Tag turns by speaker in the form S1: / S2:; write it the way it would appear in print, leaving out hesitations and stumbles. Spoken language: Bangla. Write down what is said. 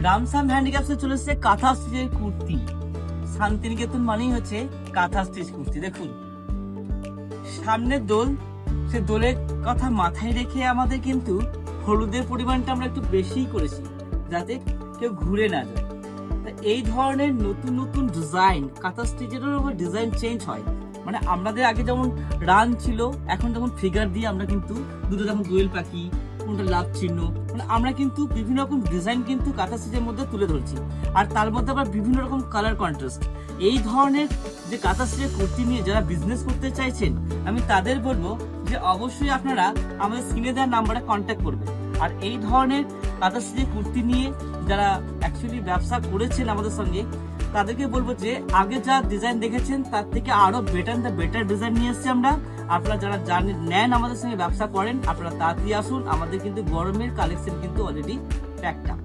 S1: রামসাম হ্যান্ডিক্রাফটসে চলে এসেছে কাঁথা স্টিচের কুর্তি। শান্তিনিকেতন মানেই হচ্ছে কাঁথা স্টিচ কুর্তি। দেখুন সামনের দোল, সে দোলের কথা মাথায় রেখে আমাদের কিন্তু হলুদের পরিমাণটা আমরা একটু বেশিই করেছি, যাতে কেউ ঘুরে না যায়। এই ধরনের নতুন নতুন ডিজাইন, কাঁথা স্টিচের উপর ডিজাইন চেঞ্জ হয়। মানে আমাদের আগে যেমন রান ছিল, এখন যেমন ফিগার দিয়ে আমরা কিন্তু দুটো যেমন দোয়েল পাখি, কোনটা লাভ চিহ্ন, মানে আমরা কিন্তু বিভিন্ন রকম ডিজাইন কিন্তু কাঁথা স্টিচের মধ্যে তুলে ধরছি। আর তার মধ্যে আবার বিভিন্ন রকম কালার কন্ট্রাস্ট। এই ধরনের যে কাঁথা স্টিচের কুর্তি নিয়ে যারা বিজনেস করতে চাইছেন, আমি তাদের বলবো যে অবশ্যই আপনারা আমাদের স্ক্রিনে দেওয়ার নাম্বারে কন্ট্যাক্ট করবেন। আর এই ধরনের কাঁথা স্টিচের কুর্তি নিয়ে যারা অ্যাকচুয়ালি ব্যবসা করেছেন আমাদের সঙ্গে, তাদেরকে বলবো যে আগে যা ডিজাইন দেখেছেন তার থেকে আরো বেটার ডিজাইন নিয়ে এসেছি আমরা। আপনারা যারা নেন আমাদের সঙ্গে ব্যবসা করেন, আপনারা তাড়াতাড়ি আসুন। আমাদের কিন্তু গরমের কালেকশন কিন্তু অলরেডি প্যাকড আপ।